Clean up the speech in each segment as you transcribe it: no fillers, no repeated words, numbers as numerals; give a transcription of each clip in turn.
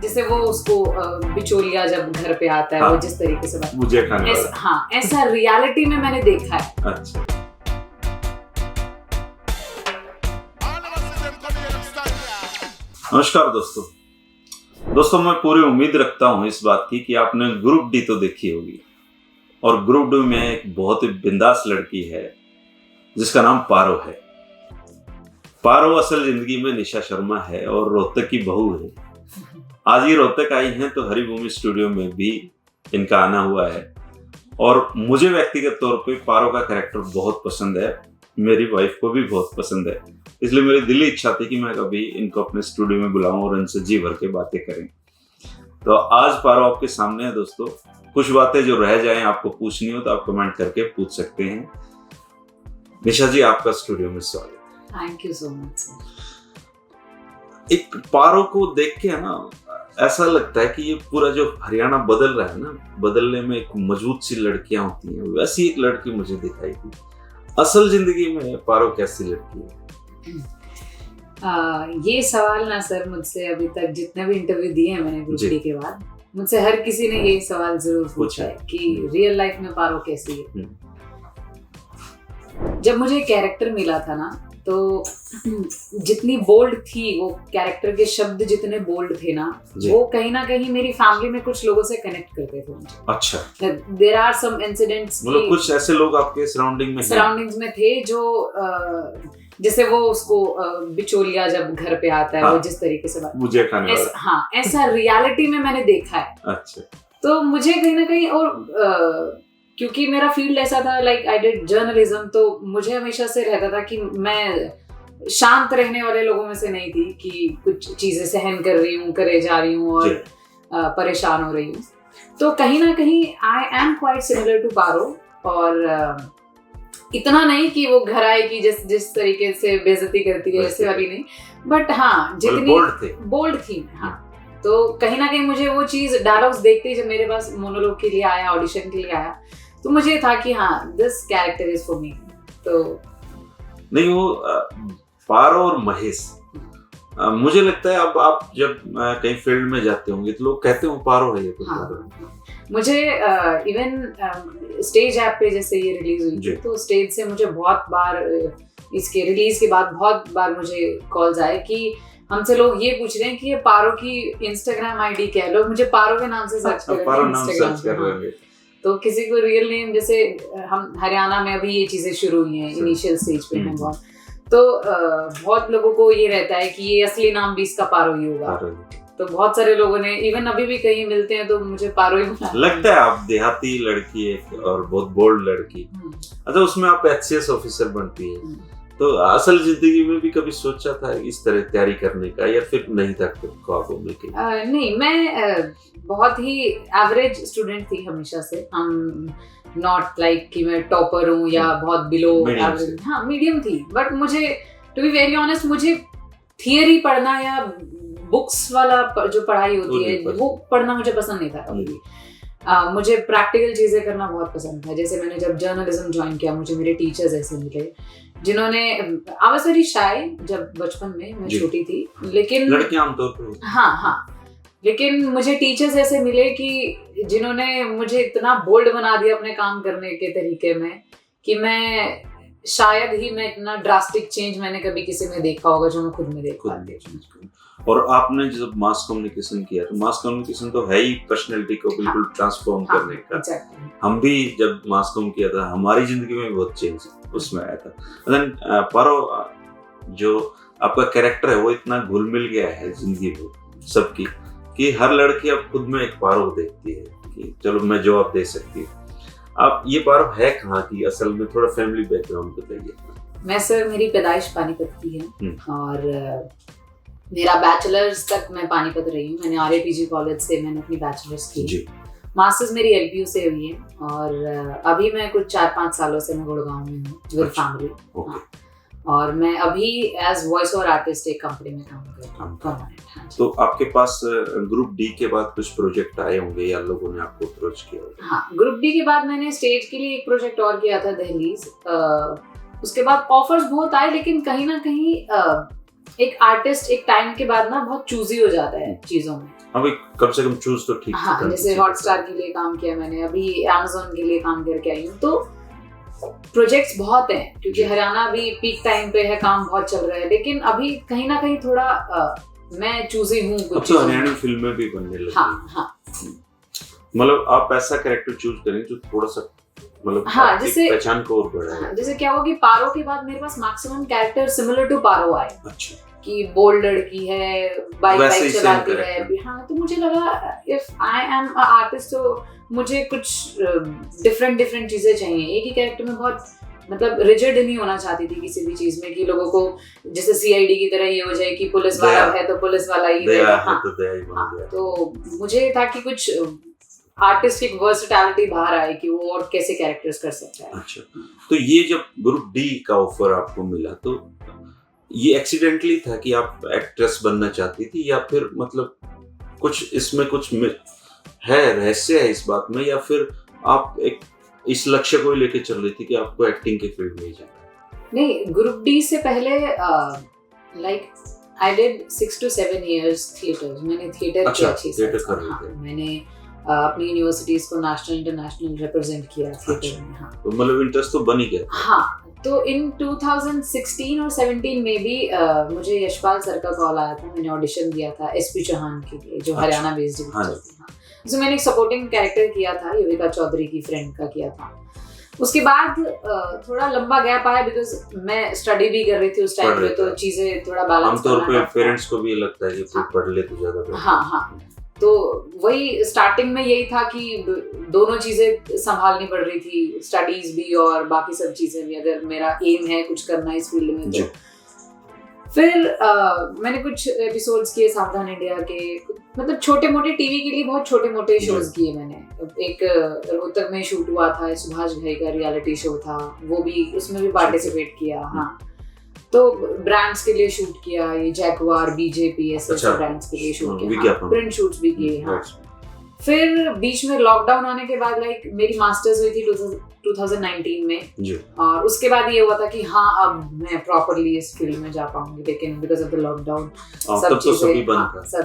जैसे वो उसको बिचौलिया जब घर पे आता है, हाँ, वो जिस तरीके से बात मुझे खाने वाला। हाँ, ऐसा रियलिटी में मैंने देखा है। अच्छा, नमस्कार दोस्तों, मैं पूरी उम्मीद रखता हूँ इस बात की कि आपने ग्रुप डी तो देखी होगी। और ग्रुप डी में एक बहुत ही बिंदास लड़की है जिसका नाम पारो है। पारो असल जिंदगी में निशा शर्मा है और रोहतक की बहू है। आज ये रोहतक आई हैं तो हरिभूमि स्टूडियो में भी इनका आना हुआ है। और मुझे व्यक्तिगत तौर पे पारो का कैरेक्टर बहुत पसंद है, मेरी वाइफ को भी बहुत पसंद है, इसलिए मेरी दिली इच्छा थी कि मैं कभी इनको अपने स्टूडियो में बुलाऊं और इनसे जी भर के बातें करें। तो आज पारो आपके सामने है दोस्तों। कुछ बातें जो रह जाएं आपको पूछनी हो तो आप कमेंट करके पूछ सकते हैं। निशा जी, आपका स्टूडियो में स्वागत। Thank you so much. एक पारो को देख के है ना, ऐसा लगता है कि ये पूरा जो हरियाणा बदल रहा है ना, बदलने में एक मजबूत सी लड़कियां होती हैं, वैसी एक लड़की मुझे दिखाई थी। असल जिंदगी में पारो कैसी लड़की है? ये सवाल ना सर, मुझसे अभी तक जितने भी इंटरव्यू दिए हैं मैंने ग्रुप डी के बाद, मुझसे हर किसी ने ये सवाल जरूर पूछा है कि रियल लाइफ में पारो कैसी है। जब मुझे कैरेक्टर मिला था ना, तो जितनी बोल्ड थी वो कैरेक्टर के शब्द, जितने बोल्ड थे ना, वो कहीं ना कहीं मेरी फैमिली में कुछ लोगों से कनेक्ट करते थे मुझे। अच्छा, देयर आर सम इंसिडेंट्स, मतलब कुछ ऐसे लोग आपके सराउंडिंग्स में थे जो जैसे वो उसको बिचौलिया जब घर पे आता है, हाँ, वो जिस तरीके से बात मुझे खाने वाला। हाँ, ऐसा रियलिटी में मैंने देखा है। अच्छा, तो मुझे कहीं ना कहीं, और क्योंकि मेरा फील्ड ऐसा था, लाइक आई डिड जर्नलिज्म, तो मुझे हमेशा से रहता था कि मैं शांत रहने वाले लोगों में से नहीं थी कि कुछ चीजें सहन कर रही हूँ, करे जा रही हूँ और परेशान हो रही हूँ। तो कहीं ना कहीं I am quite similar to Paro. और इतना नहीं कि वो घर आए कि जिस तरीके से बेइज्जती करती है, ऐसे वाली नहीं, बट हाँ जितनी बोल्ड थी। हाँ, तो कहीं ना कहीं मुझे वो चीज डायलॉग्स देखते ही, जब मेरे पास मोनोलॉग के लिए आया, ऑडिशन के लिए आया, तो मुझे था कि हाँ, this character is for me. तो नहीं, वो पारो और महेश, मुझे लगता है अब आप जब कहीं फील्ड में जाते होंगे तो लोग कहते हो पारो है ये तो। हाँ, मुझे इवन स्टेज ऐप पे जैसे ये रिलीज हुई थी, तो स्टेज से मुझे बहुत बार, इसके रिलीज के बाद बहुत बार मुझे कॉल्स आए कि हमसे लोग ये पूछ रहे हैं कि ये पारो की इंस्टाग्राम आईडी क्या है। लोग मुझे पारो के नाम से सर्च कर रहे हैं। तो किसी को रियल नेम, जैसे हम हरियाणा में अभी ये चीजें शुरू हुई हैं, इनिशियल स्टेज पे हैं बहुत, तो बहुत लोगों को ये रहता है कि ये असली नाम भी इसका पारो ही होगा। तो बहुत सारे लोगों ने, इवन अभी भी कहीं मिलते हैं तो मुझे पारो ही लगता है। आप देहाती लड़की है और बहुत बोल्ड लड़की। अच्छा, उसमें आप HCS ऑफिसर बनती है, तो असल जिंदगी में भी कभी सोचा था इस तरह तैयारी करने का, या फिर नहीं था ख्वाबों में? नहीं, मैं बहुत ही एवरेज स्टूडेंट थी हमेशा से। हम नॉट लाइक कि मैं टॉपर हूँ या बहुत बिलो एवरेज, हाँ मीडियम थी। बट मुझे, टू बी वेरी ऑनेस्ट, मुझे थियरी पढ़ना या बुक्स वाला जो पढ़ाई होती है वो पढ़ना मुझे पसंद नहीं था कभी भी। मुझे प्रैक्टिकल चीजें करना बहुत पसंद था। जैसे मैंने जब जर्नलिज्म ज्वाइन किया, मुझे मेरे टीचर्स ऐसे मिले जिन्होंने, आई वाज वेरी शाय जब बचपन में, मैं छोटी थी, लेकिन लड़कियां आमतौर पर, हाँ, लेकिन मुझे टीचर्स ऐसे मिले कि जिन्होंने मुझे इतना बोल्ड बना दिया अपने काम करने के तरीके में कि मैं शायद ही मैं इतना ड्रास्टिक चेंज मैंने कभी किसी में देखा होगा जो मैं खुद में देख पाती हूँ। और आपने जब मास कम्युनिकेशन किया, तो मास कम्युनिकेशन तो है ही पर्सनैलिटी को बिल्कुल ट्रांसफॉर्म करने का। हम भी जब मास कम किया था, हमारी जिंदगी में बहुत चेंज उसमें आया था। पारो, जो आपका कैरेक्टर है वो इतना घुल मिल गया है जिंदगी में सबकी कि हर लड़की अब खुद में एक पारो देखती है कि चलो मैं जवाब दे सकती हूँ। आप ये पारो है कहाँ की असल में? थोड़ा फैमिली बैकग्राउंड बताइए। मैं सर, मेरी पैदाइश पानीपत की है और मेरा बैचलर्स तक मैं पानीपत रही हूँ। मैंने RAPG कॉलेज से मैंने अपनी बैचलर्स की। मास्टर्स मेरी LPU से हुई है और अभी मैं कुछ 4-5 सालों से मैं गुड़गांव में हूँ विद फैमिली। और मैं अभी एज वॉइस ओवर आर्टिस्ट एक कंपनी में काम कर रहा हूँ। तो आपके पास ग्रुप डी के बाद कुछ प्रोजेक्ट आए होंगे या लोगों ने आपको अप्रोच किया होगा? हाँ, ग्रुप डी के बाद मैंने स्टेज के लिए एक प्रोजेक्ट और किया था, दहलीज। उसके बाद ऑफर्स बहुत आए, लेकिन कहीं ना कहीं एक आर्टिस्ट एक टाइम के बाद ना बहुत चूजी हो जाता है चीजों में। अभी कम से कम चूज तो ठीक। हाँ, जैसे हॉटस्टार के लिए काम किया मैंने, अभी Amazon के लिए काम करके आई हूँ, तो प्रोजेक्ट्स बहुत हैं क्योंकि हरियाणा अभी पीक टाइम पे है, काम बहुत चल रहा है, लेकिन अभी कहीं ना कहीं थोड़ा मैं चूजी हूँ कुछ। अब तो हरियाणवी फिल्में भी बनने लगी। हाँ, मतलब आप ऐसा कैरेक्टर चूज करें जो थोड़ा सा मतलब हाँ, जैसे पहचान को और बढ़ाए। हाँ, जैसे क्या हुआ कि पारो के बाद मेरे पास मैक्सिमम कैरेक्टर सिमिलर टू पारो आए। अच्छा। कि बोल्ड लड़की है, बाइक चलाती है। हाँ, तो मुझे लगा if I am a artist तो मुझे कुछ डिफरेंट चीजें चाहिए। एक ही कैरेक्टर में बहुत मतलब रिजिड नहीं होना चाहती थी किसी भी चीज में कि लोगों को जैसे सीआईडी की तरह ये हो जाए कि पुलिस वाला है तो पुलिस वाला ही रहेगा। हाँ, तो मुझे था कि कुछ आर्टिस्टिक वर्सेटैलिटी बाहर आए कि वो और कैसे कैरेक्टर्स कर सकता है। अच्छा, तो ये जब ग्रुप डी का ऑफर आपको मिला तो ये एक्सीडेंटली था कि आप एक्ट्रेस बनना चाहती थी या फिर मतलब कुछ इसमें कुछ है रहस्य है इस बात में, या फिर आप एक इस लक्ष्य को लेके चल रही थी कि आपको एक्टिंग के फील्ड में जाना? नहीं, ग्रुप डी से पहले like I did 6 to 7 years theatre. मैंने थिएटर की अच्छी से। मैंने अपनी यूनिवर्सिटीज को नेशनल इंटरनेशनल रिप्रेजेंट किया थिएटर में। हाँ, तो मतलब इंटरेस्ट तो बन ही गया। हाँ, तो इन 2016 और 17 में भी मुझे यशपाल सर का कॉल आया था। मैंने ऑडिशन दिया था एसपी चौहान के लिए, जो हरियाणा बेस्ड पिक्चर थी। हाँ, उसमें मैंने एक सपोर्टिंग कैरेक्टर किया था, युविका चौधरी की फ्रेंड का किया था। उसके बाद थोड़ा लंबा गैप आया बिकॉज मैं स्टडी भी कर रही थी उस टाइम पे, तो चीजें थोड़ा बैलेंस आमतौर पे पेरेंट्स को भी लगता है कि तू पढ़ ले तो ज्यादा। हाँ, तो वही स्टार्टिंग में यही था कि दोनों चीजें संभालनी पड़ रही थी, स्टडीज भी और बाकी सब चीजें भी, अगर मेरा एम है कुछ करना इस फील्ड में तो। फिर मैंने कुछ एपिसोड्स किए सावधान इंडिया के, मतलब छोटे मोटे टीवी के लिए बहुत छोटे मोटे शोज किए मैंने। एक रोहतक में शूट हुआ था, सुभाष भाई का रियलिटी शो था, वो भी उसमें भी पार्टिसिपेट किया। हाँ, तो ब्रांड्स के लिए शूट किया, ये जैगवार, बीजेपी ऐसे ब्रांड्स के लिए शूट किया, प्रिंट शूट्स भी किए। हाँ, फिर बीच में लॉकडाउन आने के बाद लाइक मेरी मास्टर्स हुई थी 2019 में, और उसके बाद ये हुआ था कि हाँ अब मैं प्रॉपर्ली इस फील्ड में जा पाऊंगी, लेकिन बिकॉज ऑफ द लॉकडाउन सब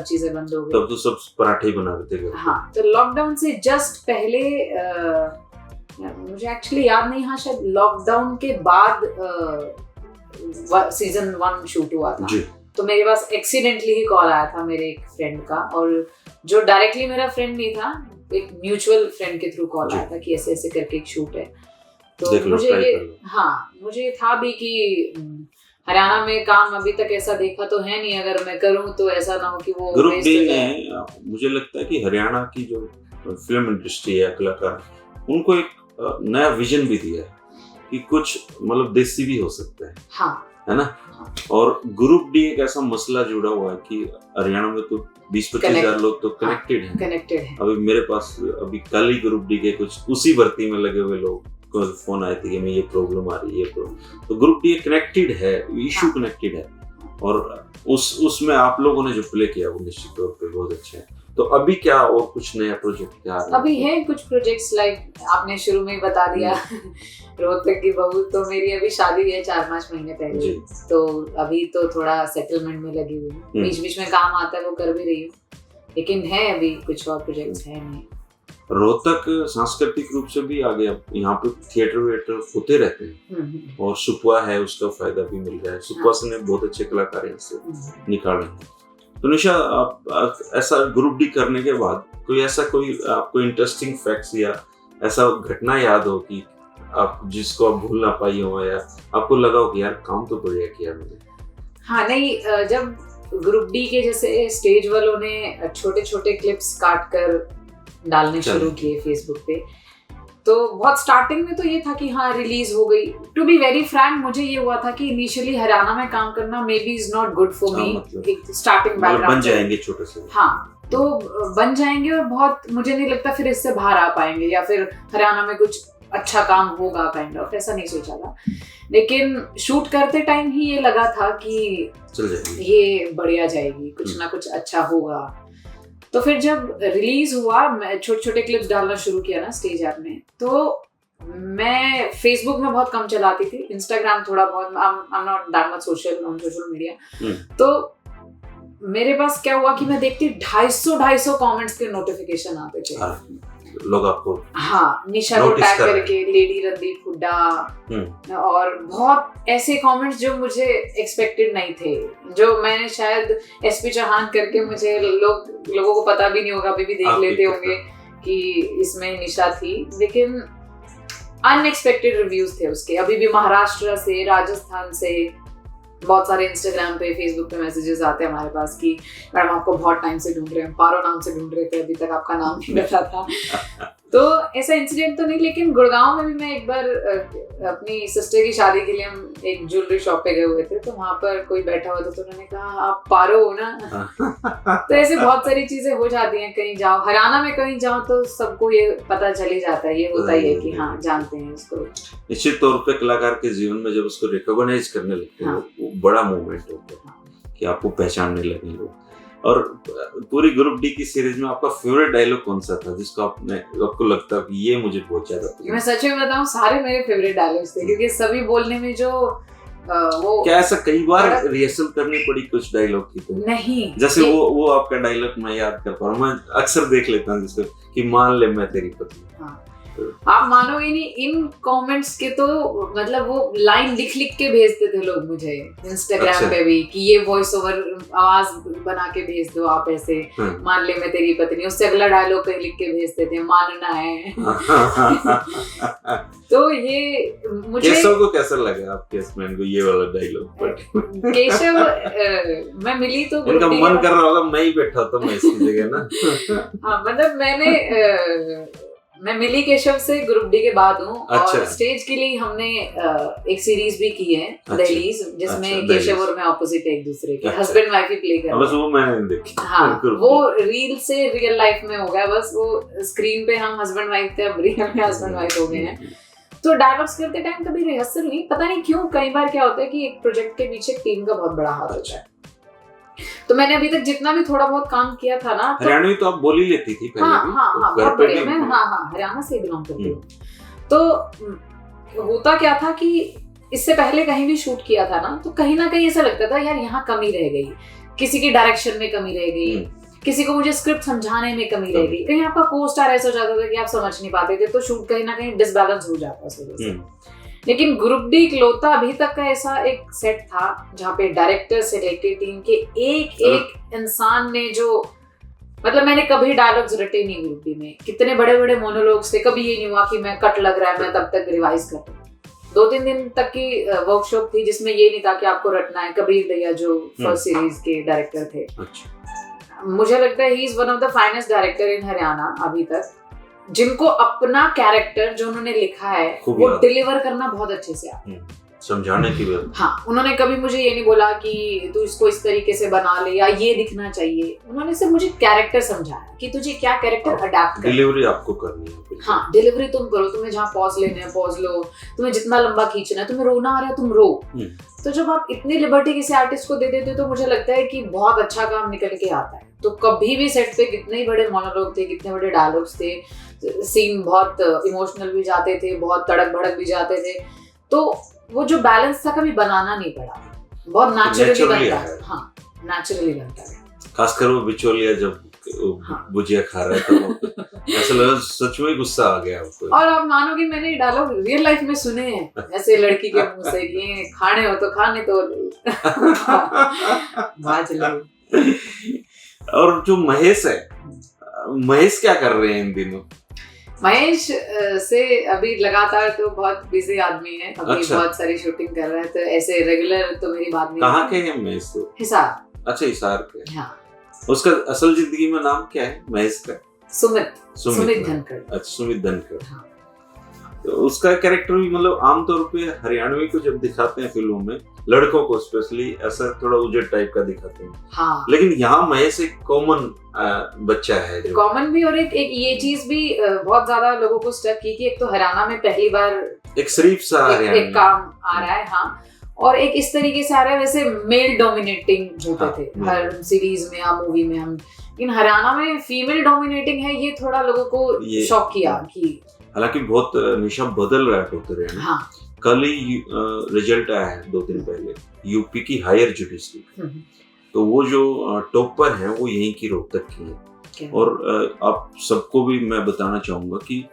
चीजें बंद हो गई। तब तो सब पराठे बना रहे थे। हाँ, तो लॉकडाउन से जस्ट पहले मुझे एक्चुअली याद नहीं, हाँ शायद लॉकडाउन के बाद सीजन 1 शूट हुआ था। तो मेरे पास एक्सीडेंटली ही कॉल आया था मेरे एक फ्रेंड का, और जो डायरेक्टली मेरा फ्रेंड नहीं था, एक म्यूचुअल फ्रेंड के थ्रू कॉल आया था कि ऐसे ऐसे करके एक शूट है। तो मुझे ये मुझे था भी कि हरियाणा में काम अभी तक ऐसा देखा तो है नहीं, अगर मैं करूं तो ऐसा ना हो कि वो ग्रुप डी ने, मुझे लगता है कि हरियाणा की जो फिल्म इंडस्ट्री है, कलाकार, उनको एक नया विजन भी दिया है कि कुछ मतलब देसी भी हो सकता है। हाँ, है ना। हाँ। और ग्रुप डी एक ऐसा मसला जुड़ा हुआ है कि हरियाणा में तो 20-25 हजार लोग तो कनेक्टेड हैं। अभी मेरे पास अभी कल ही ग्रुप डी के कुछ उसी भर्ती में लगे हुए लोग को फोन आए थे कि मैं ये प्रॉब्लम आ रही है, तो ग्रुप डी कनेक्टेड है, इशू कनेक्टेड है, और उसमें आप लोगों ने जो प्ले किया वो निश्चित तौर पे बहुत अच्छा है। तो अभी क्या और कुछ नया प्रोजेक्ट क्या है? अभी है कुछ प्रोजेक्ट्स, लाइक आपने शुरू में ही बता दिया रोहतक की बहू, तो मेरी अभी शादी हुई है 4-5 महीने पहले, तो अभी तो थोड़ा सेटलमेंट में लगी हुई हूँ। बीच बीच में काम आता है वो कर भी रही हूँ, लेकिन है अभी कुछ और प्रोजेक्ट्स है नहीं। रोहतक सांस्कृतिक रूप से भी आगे, अब यहाँ पे थिएटर वेटर होते रहते हैं, और सुपुआ है उसका फायदा भी मिल रहा है। सुपुआ से ने बहुत अच्छे कलाकार यहाँ से निकाले हैं। तो निशा, आप ऐसा ग्रुप डी करने के बाद कोई आपको इंटरेस्टिंग फैक्ट्स या ऐसा घटना याद हो कि आप जिसको आप भूल ना पाई हो, या आपको लगा हो कि यार काम तो बढ़िया किया मैंने? हाँ, नहीं, जब ग्रुप डी के जैसे स्टेज वालों ने छोटे छोटे क्लिप्स काट कर डालने शुरू किए फेसबुक पे, तो बहुत स्टार्टिंग में तो ये था कि हाँ रिलीज हो गई। टू बी वेरी फ्रैंक, मुझे ये हुआ था कि इनिशियली हरियाणा में काम करना may be is not good for me. एक स्टार्टिंग बैकग्राउंड बन जाएंगे छोटे से, हाँ, तो बन जाएंगे और बहुत मुझे नहीं लगता फिर इससे बाहर आ पाएंगे, या फिर हरियाणा में कुछ अच्छा काम होगा, काइंड ऑफ ऐसा नहीं सोचा था। लेकिन शूट करते टाइम ही ये लगा था कि ये बढ़िया जाएगी, कुछ ना कुछ अच्छा होगा। तो फिर जब रिलीज हुआ, मैं छोटे छोटे क्लिप्स डालना शुरू किया ना स्टेज ऐप में, तो मैं फेसबुक में बहुत कम चलाती थी, इंस्टाग्राम थोड़ा बहुत, I am not that much social media. तो मेरे पास क्या हुआ कि मैं देखती 250 कमेंट्स के नोटिफिकेशन आते थे। लोग आपको निशा को टैग करके, लेडी रणदीप हुड्डा, और बहुत ऐसे कमेंट्स जो मुझे एक्सपेक्टेड नहीं थे, जो मैंने शायद एसपी चौहान करके मुझे लोगों को पता भी नहीं होगा, अभी भी देख लेते होंगे कि इसमें निशा थी, लेकिन अनएक्सपेक्टेड रिव्यूज थे उसके। अभी भी महाराष्ट्र से, राजस्थान से बहुत सारे इंस्टाग्राम पे, फेसबुक पे मैसेजेस आते हैं हमारे पास कि मैडम आपको बहुत टाइम से ढूंढ रहे हैं, पारो नाम से ढूंढ रहे थे, अभी तक आपका नाम नहीं पता था। तो ऐसा इंसिडेंट तो नहीं, लेकिन गुड़गांव में भी मैं एक बार अपनी सिस्टर की शादी के लिए हम एक ज्वेलरी शॉप पे गए हुए थे, तो वहाँ पर कोई बैठा हुआ था, तो उन्होंने कहा आप पारो हो ना। तो ऐसे बहुत सारी चीजें हो जाती हैं, कहीं जाओ, हरियाणा में कहीं जाओ तो सबको ये पता चल ही जाता है, ये होता ही है कि हाँ जानते हैं उसको। निश्चित तौर पे कलाकार के जीवन में जब उसको रिकॉग्नाइज करने लगते हैं, वो बड़ा मूवमेंट होता है कि आपको पहचानने लगे लोग। और पूरी ग्रुप डी की सीरीज में आपका फेवरेट डायलॉग कौन सा था जिसको आपको लगता है कि ये मुझे बहुत ज्यादा पसंद? मैं सच में बताऊं, सारे मेरे फेवरेट डायलॉग्स थे, क्योंकि सभी बोलने में जो वो क्या ऐसा कई बार रिहर्सल करनी पड़ी कुछ डायलॉग की? तो नहीं, जैसे वो आपका डायलॉग मैं याद कर पा रहा हूँ, मैं अक्सर देख लेता हूँ जिसको कि मान ले मैं तेरी पत्नी। आप मानोगे नहीं, इन कमेंट्स के तो मतलब वो लाइन लिख के भेजते थे लोग मुझे इंस्टाग्राम पे भी कि ये वॉइस ओवर आवाज बना के भेज दो आप, ऐसे मान ले मैं तेरी पत्नी, उससे अगला डायलॉग कहीं लिख के भेजते थे, मानना है। तो ये मुझे केशव को कैसा लगा आपके हस्बैंड को ये वाला डायलॉग? केशव मैं मिली तो उनका मन कर रहा होगा मैं ही बैठा था मैं इसकी जगह ना। हाँ, मतलब मैं मिली केशव से ग्रुप डी के बाद हूँ। अच्छा। और स्टेज के लिए हमने एक सीरीज भी की है, दहलीज, जिसमें केशव और मैं ऑपोजिट एक दूसरे के हस्बैंड वाइफ ही प्ले कर। बस वो मैंने देखी। हाँ, वो रील से रियल लाइफ में हो गया, बस वो स्क्रीन पे हम हस्बैंड वाइफ थे, अब रियल में हस्बैंड वाइफ हो गए हैं। तो डायलॉग्स करते टाइम कभी रिहर्सल नहीं, पता नहीं क्यों, कई बार क्या होता है कि एक प्रोजेक्ट के पीछे टीम का बहुत बड़ा हाथ होता है। तो मैंने अभी तक जितना भी थोड़ा बहुत काम किया था ना, हरियाणवी तो आप बोल ही लेती थी पहले? हाँ, बहुत बढ़िया। मैं हरियाणा से बिलोंग करती हूँ। तो होता क्या था कि इससे पहले कहीं भी शूट किया था ना, तो कहीं ना कहीं ऐसा लगता था यार यहाँ कमी रह गई, किसी की डायरेक्शन में कमी रह गई, किसी को मुझे स्क्रिप्ट समझाने में कमी रह गई, कहीं आपका को स्टार ऐसा हो जाता था कि आप समझ नहीं पाते थे, तो शूट कहीं ना कहीं डिसबैलेंस हो जाता उस वजह से। लेकिन ग्रुप डी इकलौता अभी तक का ऐसा एक सेट था जहाँ पे डायरेक्टर से लेकर टीम के एक इंसान ने जो, मतलब मैंने कभी डायलॉग्स रटे नहीं ग्रुप डी में, कितने बड़े बड़े मोनोलॉग्स थे, कभी ये नहीं हुआ कि मैं कट लग रहा है मैं तब तक रिवाइज कर रहा हूँ। 2-3 दिन तक की वर्कशॉप थी जिसमें ये नहीं था कि आपको रटना है। कबीर दैया जो फर्स्ट सीरीज के डायरेक्टर थे, मुझे लगता है he is one of the finest director in Haryana अभी तक, जिनको अपना कैरेक्टर जो उन्होंने लिखा है वो डिलीवर करना बहुत अच्छे से आता है, समझाने की बात। हाँ, उन्होंने कभी मुझे ये नहीं बोला कि तू इसको इस तरीके से बना ले या ये दिखना चाहिए, उन्होंने सिर्फ मुझे कैरेक्टर समझाया कि तुझे क्या कैरेक्टर अडैप्ट करना है, डिलीवरी आपको करनी है। हाँ, डिलीवरी तुम करो, तुम्हें जहाँ पॉज लेने हैं पॉज लो, तुम्हें जितना लंबा खींचना है, तुम्हें रोना आ रहा है तुम रो। तो जब आप इतनी लिबर्टी किसी आर्टिस्ट को दे देते हो तो मुझे लगता है कि बहुत अच्छा काम निकल के आता है। तो कभी भी सेट पे कितने ही बड़े मोनोलॉग थे, कितने बड़े डायलॉग्स थे, सीन बहुत इमोशनल भी जाते थे, बहुत तड़क भड़क भी जाते थे, तो वो जो बैलेंस था कभी बनाना नहीं पड़ा, बहुत नेचुरली बनता है। हाँ, नेचुरली बनता है। खासकर वो बिचौलिया जब भुजिया खा रहा था, ऐसा लगा सच में गुस्सा आ गया आपको। और आप मानोगे मैंने डायलॉग रियल लाइफ में सुने हैं ऐसे लड़की के मुंह से कि खाने हो तो खाने तो और जो महेश है, महेश क्या कर रहे हैं इन दिनों? महेश से अभी लगातार तो बहुत बिजी आदमी है, अभी अच्छा। बहुत सारी शूटिंग कर रहा है, तो ऐसे रेगुलर तो मेरी बात नहीं। कहाँ के हैं महेश? तो हिसार। अच्छा, हिसार के। हाँ। उसका असल जिंदगी में नाम क्या है महेश का? सुमित धनखड़। अच्छा, सुमित धनखड़। हाँ। तो उसका कैरेक्टर भी मतलब आमतौर पे हरियाणवी को जब दिखाते हैं फिल्मों में, लड़कों को स्पेशली ऐसा थोड़ा उजड़ टाइप का दिखाते हैं। हाँ। लेकिन यहाँ महेश एक कॉमन बच्चा है, कॉमन भी, और एक ये चीज भी बहुत ज्यादा लोगों को स्टक की कि एक तो हरियाणा में पहली बार एक शरीफ सा एक काम आ रहा है। हाँ, और एक इस तरीके से आ रहा है, वैसे मेल डोमिनेटिंग होते थे हर सीरीज में या मूवी में हम, लेकिन हरियाणा में फीमेल डोमिनेटिंग है, ये थोड़ा लोगों को शॉक किया कि हालांकि बहुत निशा बदल रहा है पुत्र। हाँ। कल ही रिजल्ट आया है 2 दिन पहले यूपी की हायर जुडिशरी, तो वो जो टॉपर हैं वो यहीं की रोहतक की हैं। और आप सबको भी मैं बताना चाहूंगा कि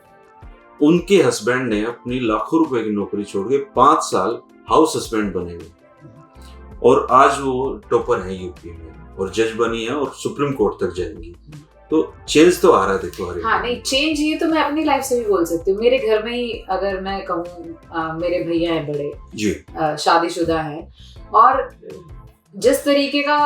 उनके हस्बैंड ने अपनी लाखों रुपए की नौकरी छोड़ के 5 साल हाउस हस्बैंड बने हुए और आज वो टॉपर हैं यूपी में और जज बनी है और सुप्रीम कोर्ट तक जाएंगी। तो चेंज तो आ रहा है, देखो हरियाणा। हाँ नहीं, चेंज ये तो मैं अपनी लाइफ से भी बोल सकती हूँ। मेरे घर में ही अगर मैं कहूँ, मेरे भैया हैं बड़े जी, शादीशुदा हैं, और जिस तरीके का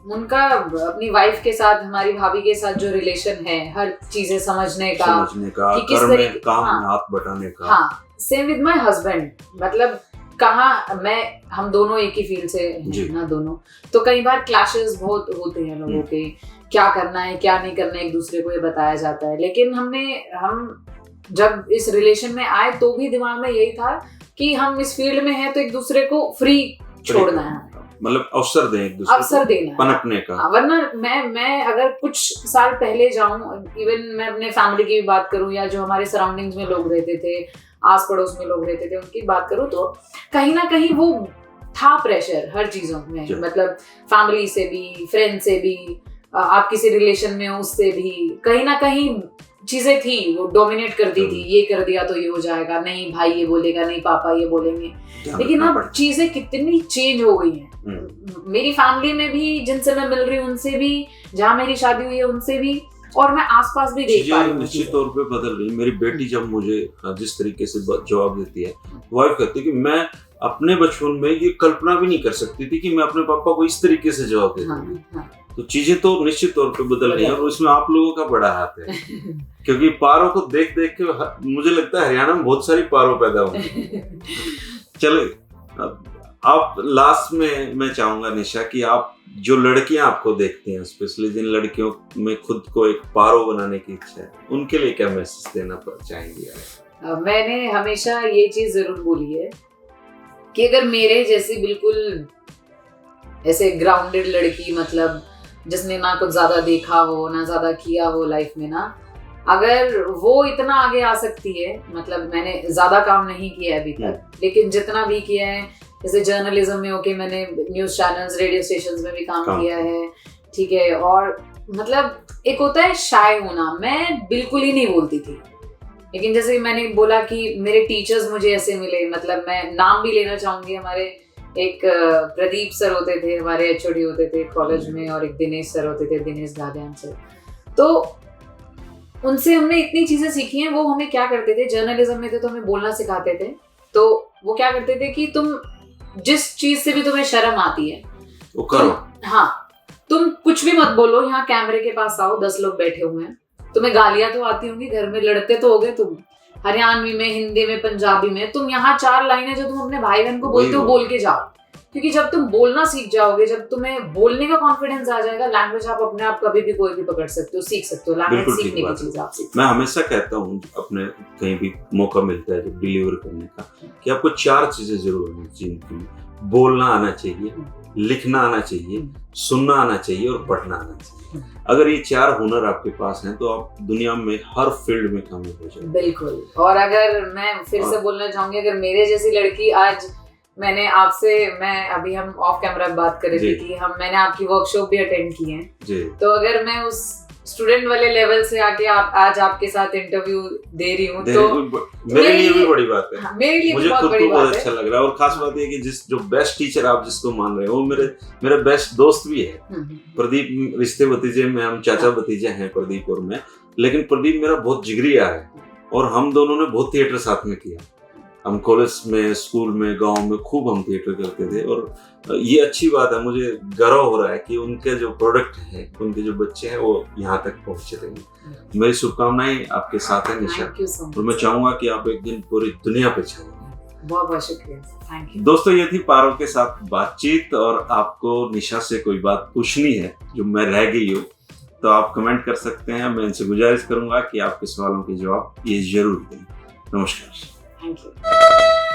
उनका अपनी वाइफ के साथ, हमारी भाभी के साथ जो रिलेशन है, हर चीजें समझने का कि किस तरीके काम में हाथ बटाने का। हाँ, सेम विद माय हस्बैंड। मतलब कहाँ हम दोनों एक ही फील्ड से हैं ना दोनों, तो कई बार क्लैशेस बहुत होते हैं लोगों के, क्या करना है क्या नहीं करना है, एक दूसरे को ये बताया जाता है। लेकिन हम जब इस रिलेशन में आए तो भी दिमाग में यही था कि हम इस फील्ड में हैं तो एक दूसरे को फ्री छोड़ना है, मतलब अवसर दें एक दूसरे अवसर देना पनपने का। वरना मैं अगर कुछ साल पहले जाऊं, इवन मैं अपने फैमिली की भी बात करूं या जो हमारे सराउंडिंग्स में लोग रहते थे, आस पड़ोस में लोग रहते थे, उनकी बात करूं तो कहीं ना कहीं वो था प्रेशर हर चीजों में। मतलब फैमिली से भी, फ्रेंड से भी, आप किसी रिलेशन में हो उससे भी कहीं ना कहीं चीजें थी, वो डोमिनेट करती थी। ये कर दिया तो ये हो जाएगा, नहीं भाई ये बोलेगा, नहीं पापा ये बोलेंगे। लेकिन अब चीजें कितनी चेंज हो गई हैं। मेरी फैमिली में भी जिनसे मैं मिल रही हूँ उनसे भी, जहाँ मेरी शादी हुई है उनसे भी, और मैं आसपास भी देख पा रही हूँ निश्चित तौर पे बदल रही। मेरी बेटी जब मुझे जिस तरीके से जवाब देती है, वाइफ कहती है कि मैं अपने बचपन में ये कल्पना भी नहीं कर सकती थी कि मैं अपने पापा को इस तरीके से जवाब दे दूंगी। तो चीजें तो निश्चित तौर पे बदल रही हैं और उसमें आप लोगों का बड़ा हाथ है। क्योंकि पारों को देख देख के मुझे लगता है हरियाणा में बहुत सारी पारों पैदा होंगी। चले आप लास्ट में मैं चाहूंगा निशा कि आप जो लड़कियां आपको देखती हैं, स्पेशली जिन लड़कियों में खुद को एक पारो बनाने की इच्छा है, उनके लिए क्या मैसेज देना चाहेंगी आप? मैंने हमेशा ये चीज जरूर बोली है कि अगर मेरे जैसी बिल्कुल ऐसे ग्राउंडेड लड़की, मतलब जिसने ना कुछ ज्यादा देखा हो ना ज्यादा किया हो लाइफ में ना, अगर वो इतना आगे आ सकती है, मतलब मैंने ज्यादा काम नहीं किया है अभी तक, लेकिन जितना भी किया है, जैसे जर्नलिज्म में होके मैंने न्यूज चैनल्स, रेडियो स्टेशंस में भी काम किया है, ठीक है। और मतलब एक होता है शाय होना, मैं बिल्कुल ही नहीं बोलती थी, लेकिन जैसे मैंने बोला कि मेरे टीचर्स मुझे ऐसे मिले, मतलब मैं नाम भी लेना चाहूंगी। हमारे एक प्रदीप सर होते थे, हमारे एचओडी होते थे कॉलेज में, और एक दिनेश सर होते थे, दिनेश गादियान सर। तो उनसे हमने इतनी चीजें सीखी हैं। वो हमें क्या करते थे, जर्नलिज्म में थे तो हमें बोलना सिखाते थे। तो वो क्या करते थे कि तुम जिस चीज से भी तुम्हें शर्म आती है वो करो। हाँ, तुम कुछ भी मत बोलो, यहाँ कैमरे के पास आओ, 10 लोग बैठे हुए हैं, तुम्हें गालियां तो आती होंगी, घर में लड़ते तो होगे तुम, हरियाणवी में, हिंदी में, पंजाबी में, तुम यहाँ 4 लाइनें जो तुम अपने भाई बहन को बोलते हो बोल के जाओ। क्योंकि जब तुम बोलना सीख जाओगे, जब तुम्हें बोलने का कॉन्फिडेंस आ जाएगा, लैंग्वेज आप अपने आप कभी भी कोई भी पकड़ सकते हो, सीख सकते हो। लैंग्वेज सीखने की चीज आप सीखते हो। मैं हमेशा कहता हूँ अपने कहीं भी मौका मिलता है जब डिलीवर करने का, कि आपको 4 चीजें जरूर होनी चाहिए। बोलना आना चाहिए, लिखना आना चाहिए, सुनना आना चाहिए और पढ़ना आना चाहिए। अगर ये 4 हुनर आपके पास हैं तो आप दुनिया में हर फील्ड में कामयाब हो जाएंगे। बिल्कुल। और अगर मैं फिर से बोलना चाहूंगी, अगर मेरे जैसी लड़की आज, मैंने आपसे, मैं अभी हम ऑफ कैमरा बात कर रहे थे कि मैंने आपकी वर्कशॉप भी अटेंड की है, तो अगर मैं उस स्टूडेंट वाले लेवल से आके आज आपके साथ इंटरव्यू दे रही हूँ तो मेरे लिए भी बड़ी बात है। मेरे लिए मुझे बहुत खुद बड़ी को बहुत अच्छा लग रहा है। और खास बात ये कि जो बेस्ट टीचर आप जिसको मान रहे हो, वो मेरे बेस्ट दोस्त भी है। प्रदीप, रिश्ते भतीजे में हम चाचा भतीजे हैं प्रदीप और मैं, लेकिन प्रदीप मेरा बहुत जिगरिया है और हम दोनों ने बहुत थिएटर साथ में किया। हम कॉलेज में, स्कूल में, गांव में खूब हम थिएटर करते थे। और ये अच्छी बात है, मुझे गर्व हो रहा है कि उनके जो प्रोडक्ट है, उनके जो बच्चे हैं, वो यहाँ तक पहुँचे रहेंगे। मेरी शुभकामनाएं आपके साथ है निशा, और मैं चाहूंगा कि आप एक दिन पूरी दुनिया पे छाएं। बहुत बहुत शुक्रिया, थैंक यू। दोस्तों, ये थी पारो के साथ बातचीत, और आपको निशा से कोई बात पूछनी है जो मैं रह गई हूँ तो आप कमेंट कर सकते हैं। मैं इनसे गुजारिश करूंगा कि आपके सवालों के जवाब ये जरूर दें। नमस्कार। Thank you.